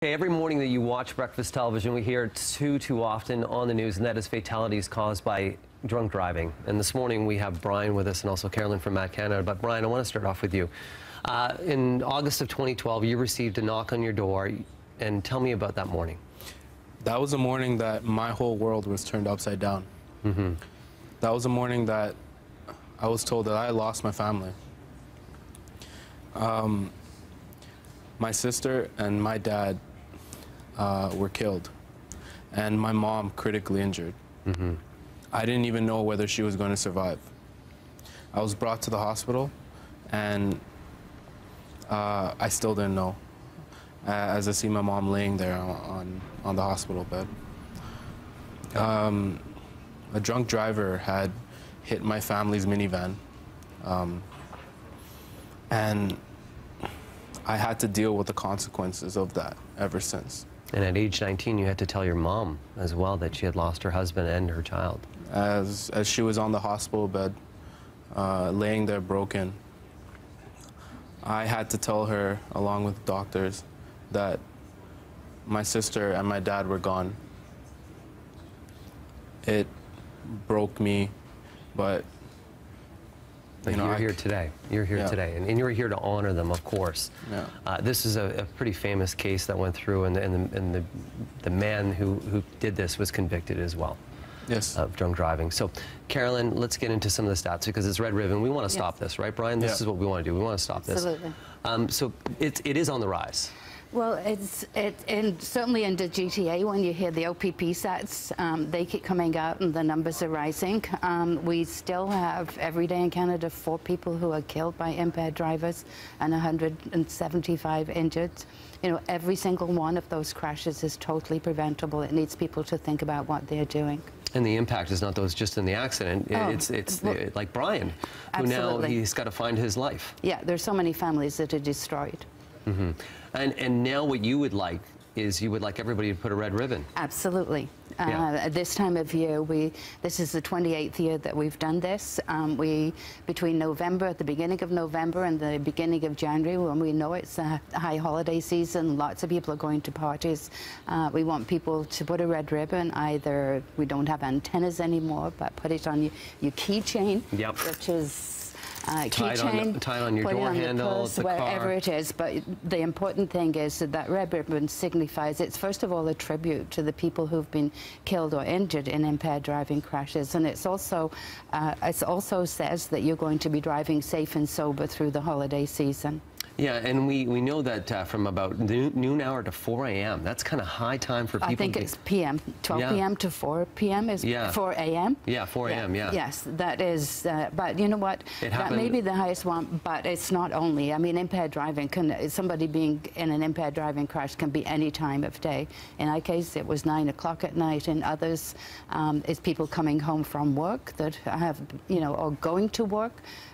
Okay, every morning that you watch breakfast television, we hear it too often on the news, and that is fatalities caused by drunk driving. And this morning we have Brian with us and also Carolyn from MADD Canada. But Brian, I want to start off with you. In August of 2012, you received a knock on your door, and tell me about that morning. That was a morning that my whole world was turned upside down. That was a morning that I was told that I lost my family. My sister and my dad were killed, and my mom critically injured. I didn't even know whether she was going to survive. I was brought to the hospital, and I still didn't know, as I see my mom laying there on the hospital bed. A drunk driver had hit my family's minivan, and I had to deal with the consequences of that ever since. And at age 19, you had to tell your mom as well that she had lost her husband and her child. As she was on the hospital bed, laying there broken, I had to tell her, along with doctors, that my sister and my dad were gone. It broke me, but you know, you're here today. You're here today, and you're here to honor them, of course. This is a pretty famous case that went through, and the man who did this was convicted as well. Yes. Of drunk driving. So, Carolyn, let's get into some of the stats, because it's Red Ribbon. We want to stop this, right, Brian? This is what we want to do. We want to stop this. Absolutely. So it is on the rise. Well, certainly in the GTA, when you hear the OPP stats, they keep coming out and the numbers are rising. We still have, every day in Canada, 4 people who are killed by impaired drivers and 175 injured. You know, every single one of those crashes is totally preventable. It needs people to think about what they're doing. And the impact is not those just in the accident. It's like Brian, who now he's got to find his life. Yeah, there's so many families that are destroyed. And now what you would like is you would like everybody to put a red ribbon. Absolutely. At this time of year, this is the 28th year that we've done this. Between November, at the beginning of November and the beginning of January, when we know it's a high holiday season, lots of people are going to parties. We want people to put a red ribbon. Either we don't have antennas anymore, but put it on your keychain, which is tied on your door handle, the wherever car. it is. But the important thing is that red ribbon signifies, it's first of all a tribute to the people who've been killed or injured in impaired driving crashes, and it also says that you're going to be driving safe and sober through the holiday season. Yeah, and we know that from about noon hour to 4 a.m. That's kind of high time for people. I think it's p.m. 12 p.m. to 4 p.m. is 4 a.m. Yeah, 4 a.m. Yes, that is. But you know what? That may be the highest one, but it's not only. I mean, impaired driving somebody being in an impaired driving crash can be any time of day. In our case, it was 9 o'clock at night. In others, it's people coming home from work that have, or going to work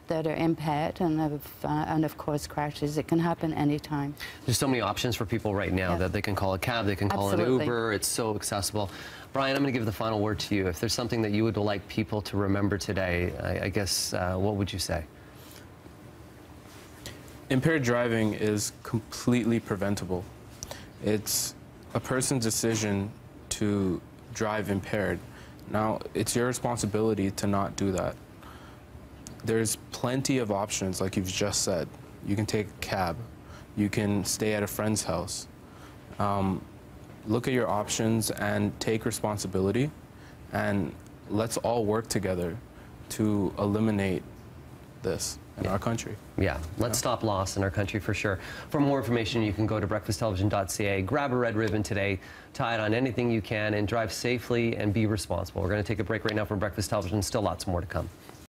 that are impaired, and of course crashes. It can happen anytime. There's so many options for people right now that they can call a cab, they can call an Uber. It's so accessible. Brian, I'm going to give the final word to you. If there's something that you would like people to remember today, I guess, what would you say? Impaired driving is completely preventable. It's a person's decision to drive impaired. Now, it's your responsibility to not do that. There's plenty of options, like you've just said. You can take a cab. You can stay at a friend's house. Look at your options and take responsibility, and let's all work together to eliminate this in our country. Let's stop loss in our country for sure. For more information, you can go to breakfasttelevision.ca, grab a red ribbon today, tie it on anything you can, and drive safely and be responsible. We're going to take a break right now from Breakfast Television. Still lots more to come.